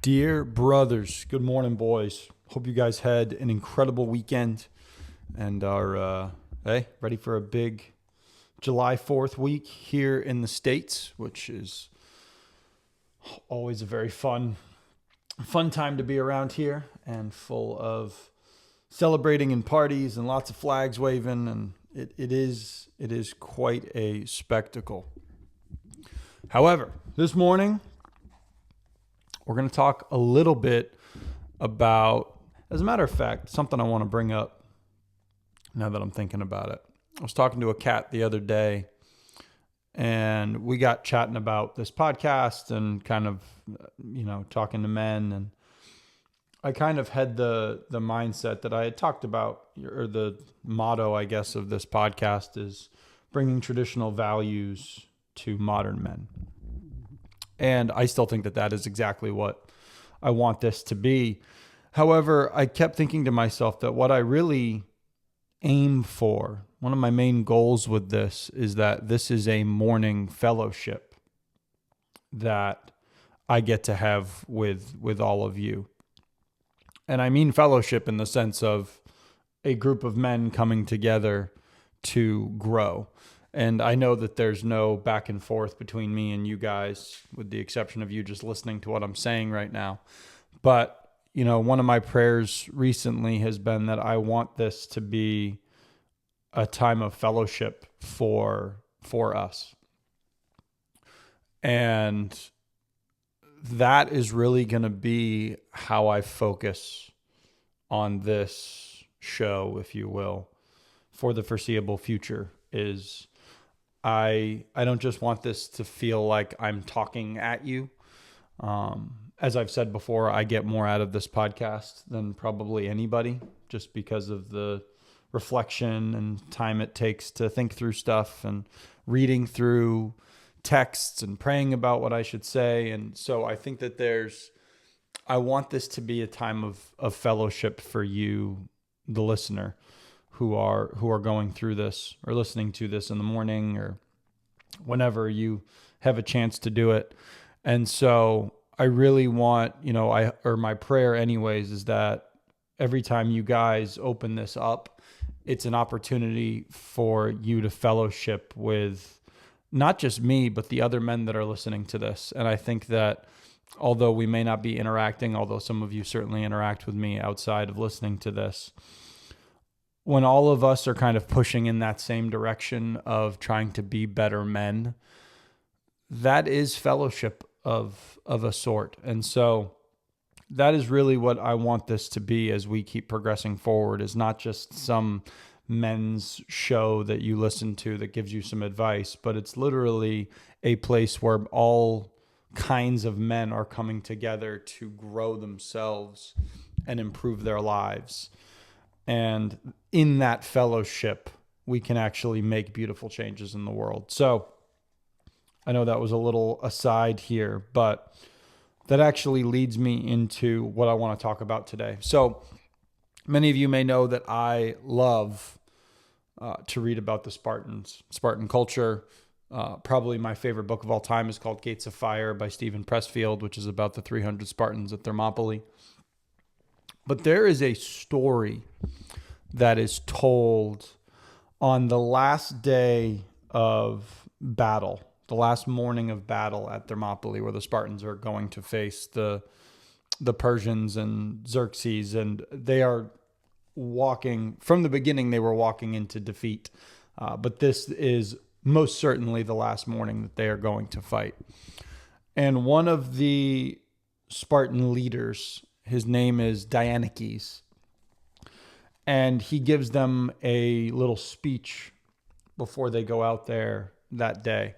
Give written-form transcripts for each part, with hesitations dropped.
Dear brothers, good morning, boys. Hope you guys had an incredible weekend and are ready for a big July 4th week here in the States, which is always a very fun time to be around here and full of celebrating and parties and lots of flags waving, and it is quite a spectacle. However, this morning we're going to talk a little bit about, as a matter of fact, something I want to bring up now that I'm thinking about it. I was talking to a cat the other day, and we got chatting about this podcast and kind of, talking to men. And I kind of had the mindset that I had talked about, or the motto, I guess, of this podcast is bringing traditional values to modern men. And I still think that that is exactly what I want this to be. However, I kept thinking to myself that what I really aim for, one of my main goals with this, is that this is a morning fellowship that I get to have with all of you. And I mean fellowship in the sense of a group of men coming together to grow. And I know that there's no back and forth between me and you guys, with the exception of you just listening to what I'm saying right now. But, one of my prayers recently has been that I want this to be a time of fellowship for us. And that is really going to be how I focus on this show, if you will, for the foreseeable future. Is I don't just want this to feel like I'm talking at you. As I've said before, I get more out of this podcast than probably anybody, just because of the reflection and time it takes to think through stuff and reading through texts and praying about what I should say. And so I think that I want this to be a time of fellowship for you, the listener, who are going through this or listening to this in the morning or whenever you have a chance to do it. And so I really want, my prayer anyways, is that every time you guys open this up, it's an opportunity for you to fellowship with not just me, but the other men that are listening to this. And I think that although we may not be interacting, although some of you certainly interact with me outside of listening to this, when all of us are kind of pushing in that same direction of trying to be better men, that is fellowship of a sort. And so that is really what I want this to be as we keep progressing forward, is not just some men's show that you listen to that gives you some advice, but it's literally a place where all kinds of men are coming together to grow themselves and improve their lives. And in that fellowship, we can actually make beautiful changes in the world. So I know that was a little aside here, but that actually leads me into what I want to talk about today. So many of you may know that I love to read about the Spartans, Spartan culture. Probably my favorite book of all time is called Gates of Fire by Stephen Pressfield, which is about the 300 Spartans at Thermopylae. But there is a story that is told on the last day of battle, the last morning of battle at Thermopylae, where the Spartans are going to face the Persians and Xerxes, and they are walking, from the beginning they were walking into defeat. But this is most certainly the last morning that they are going to fight. And one of the Spartan leaders, his name is Dianakes, and he gives them a little speech before they go out there that day.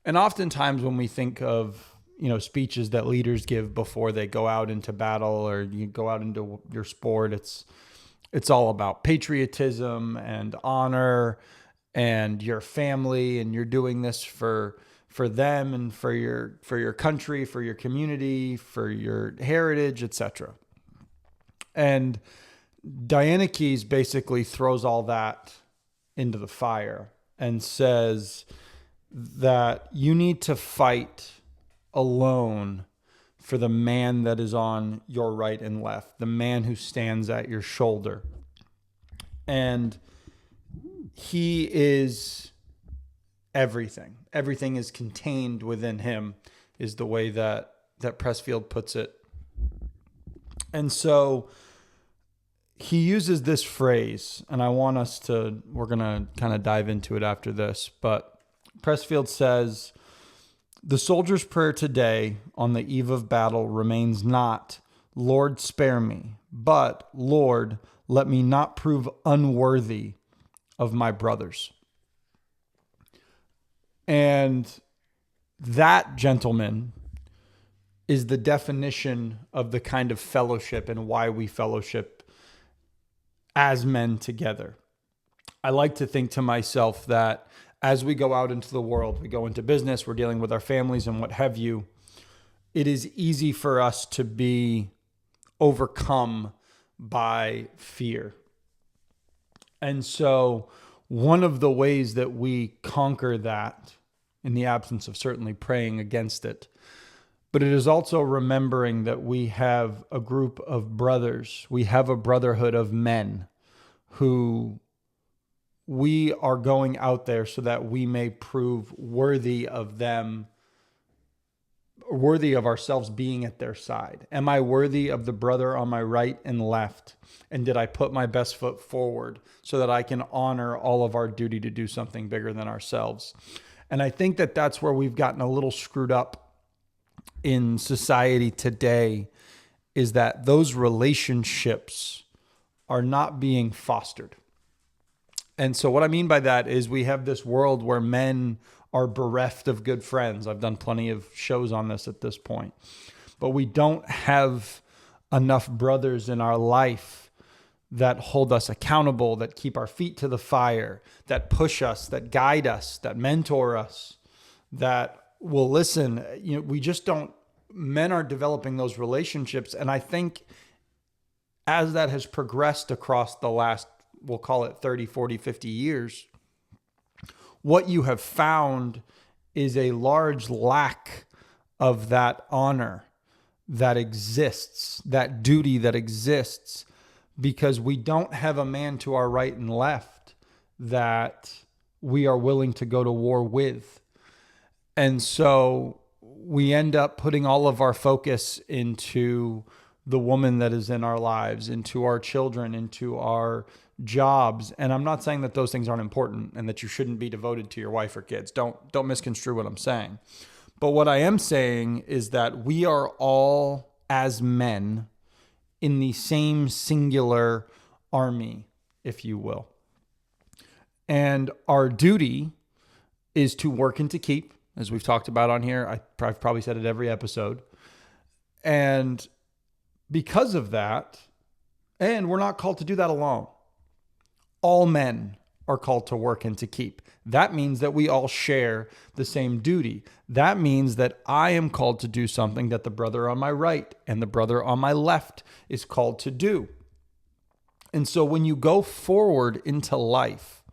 And oftentimes when we think of, speeches that leaders give before they go out into battle or you go out into your sport, it's all about patriotism and honor and your family, and you're doing this for them and for your country, for your community, for your heritage, etc. And Dianakes basically throws all that into the fire and says that you need to fight alone for the man that is on your right and left, the man who stands at your shoulder. And he is everything. Everything is contained within him, is the way that Pressfield puts it. And so he uses this phrase, and we're going to kind of dive into it after this, but Pressfield says, "The soldier's prayer today on the eve of battle remains not, 'Lord, spare me,' but 'Lord, let me not prove unworthy of my brothers.'" And that, gentlemen, is the definition of the kind of fellowship and why we fellowship as men together. I like to think to myself that as we go out into the world, we go into business, we're dealing with our families and what have you, it is easy for us to be overcome by fear. And so one of the ways that we conquer that, in the absence of certainly praying against it, but it is also remembering that we have a group of brothers, we have a brotherhood of men who we are going out there so that we may prove worthy of them, worthy of ourselves being at their side. Am I worthy of the brother on my right and left? And did I put my best foot forward so that I can honor all of our duty to do something bigger than ourselves? And I think that that's where we've gotten a little screwed up in society today, is that those relationships are not being fostered. And so what I mean by that is we have this world where men are bereft of good friends. I've done plenty of shows on this at this point. But we don't have enough brothers in our life that hold us accountable, that keep our feet to the fire, that push us, that guide us, that mentor us, that will listen. We just don't, men aren't developing those relationships. And I think as that has progressed across the last, we'll call it 30, 40, 50 years, what you have found is a large lack of that honor that exists, that duty that exists, because we don't have a man to our right and left that we are willing to go to war with. And so we end up putting all of our focus into the woman that is in our lives, into our children, into our jobs. And I'm not saying that those things aren't important and that you shouldn't be devoted to your wife or kids. Don't misconstrue what I'm saying. But what I am saying is that we are all, as men, in the same singular army, if you will. And our duty is to work and to keep, as we've talked about on here. I've probably said it every episode. And because of that, and we're not called to do that alone. All men are called to work and to keep. That means that we all share the same duty. That means that I am called to do something that the brother on my right and the brother on my left is called to do. And so when you go forward into life,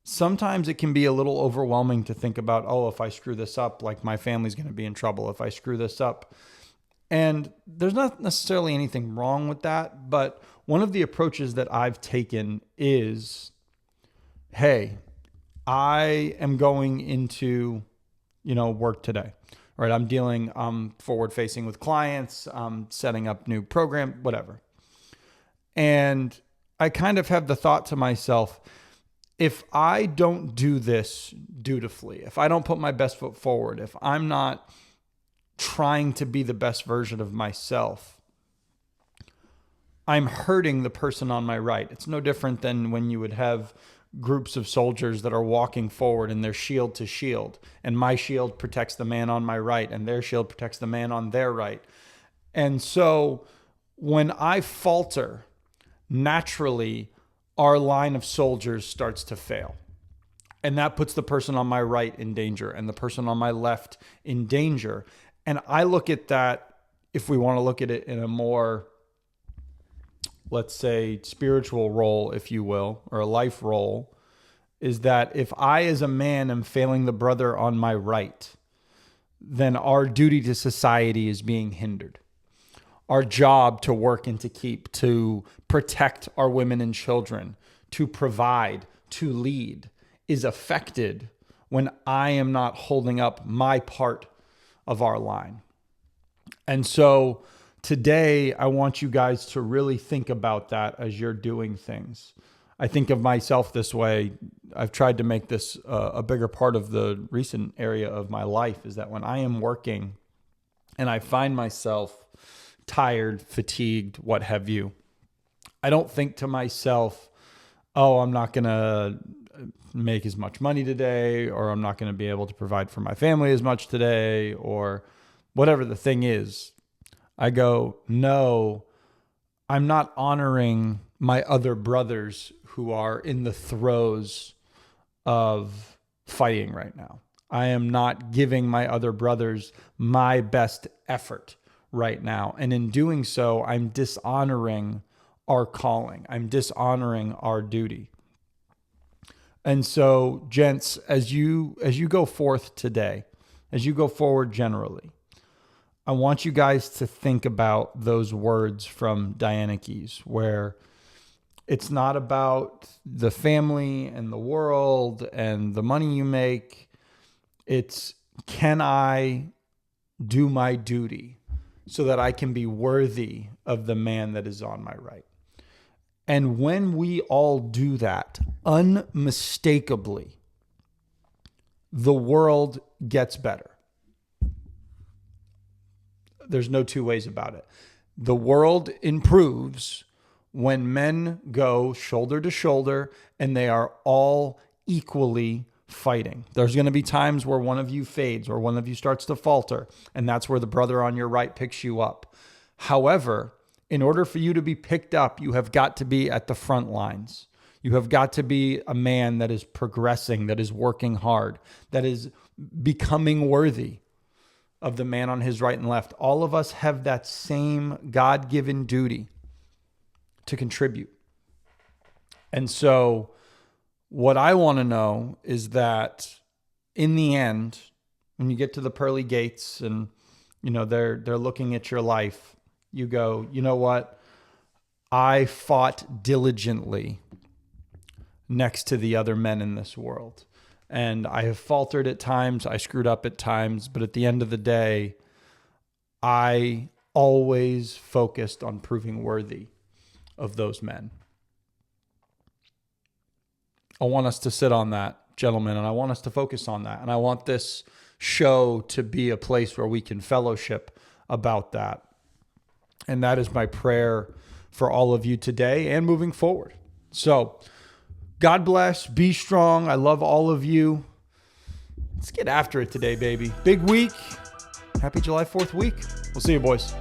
sometimes it can be a little overwhelming to think about, oh, if I screw this up, like my family's going to be in trouble if I screw this up. And there's not necessarily anything wrong with that, but one of the approaches that I've taken is, hey, I am going into, work today, right? I'm forward facing with clients, setting up new program, whatever. And I kind of have the thought to myself, if I don't do this dutifully, if I don't put my best foot forward, if I'm not trying to be the best version of myself, I'm hurting the person on my right. It's no different than when you would have groups of soldiers that are walking forward and they're shield to shield, and my shield protects the man on my right and their shield protects the man on their right. And so when I falter, naturally our line of soldiers starts to fail. And that puts the person on my right in danger and the person on my left in danger. And I look at that, if we want to look at it in a more, let's say, spiritual role, if you will, or a life role, is that if I as a man am failing the brother on my right, then our duty to society is being hindered. Our job to work and to keep, to protect our women and children, to provide, to lead, is affected when I am not holding up my part of our line. And so today, I want you guys to really think about that as you're doing things. I think of myself this way. I've tried to make this a bigger part of the recent area of my life, is that when I am working and I find myself tired, fatigued, what have you, I don't think to myself, oh, I'm not going to make as much money today, or I'm not going to be able to provide for my family as much today, or whatever the thing is. I go, no, I'm not honoring my other brothers who are in the throes of fighting right now. I am not giving my other brothers my best effort right now. And in doing so, I'm dishonoring our calling. I'm dishonoring our duty. And so, gents, as you go forth today, as you go forward generally, I want you guys to think about those words from Diana Keys, where it's not about the family and the world and the money you make. It's, can I do my duty so that I can be worthy of the man that is on my right? And when we all do that, unmistakably, the world gets better. There's no two ways about it. The world improves when men go shoulder to shoulder and they are all equally fighting. There's going to be times where one of you fades or one of you starts to falter, and that's where the brother on your right picks you up. However, in order for you to be picked up, you have got to be at the front lines. You have got to be a man that is progressing, that is working hard, that is becoming worthy of the man on his right and left. All of us have that same God-given duty to contribute. And so what I want to know is that in the end, when you get to the pearly gates and they're looking at your life, you go, you know what? I fought diligently next to the other men in this world. And I have faltered at times. I screwed up at times. But at the end of the day, I always focused on proving worthy of those men. I want us to sit on that, gentlemen, and I want us to focus on that. And I want this show to be a place where we can fellowship about that. And that is my prayer for all of you today and moving forward. So, God bless. Be strong. I love all of you. Let's get after it today, baby. Big week. Happy July 4th week. We'll see you, boys.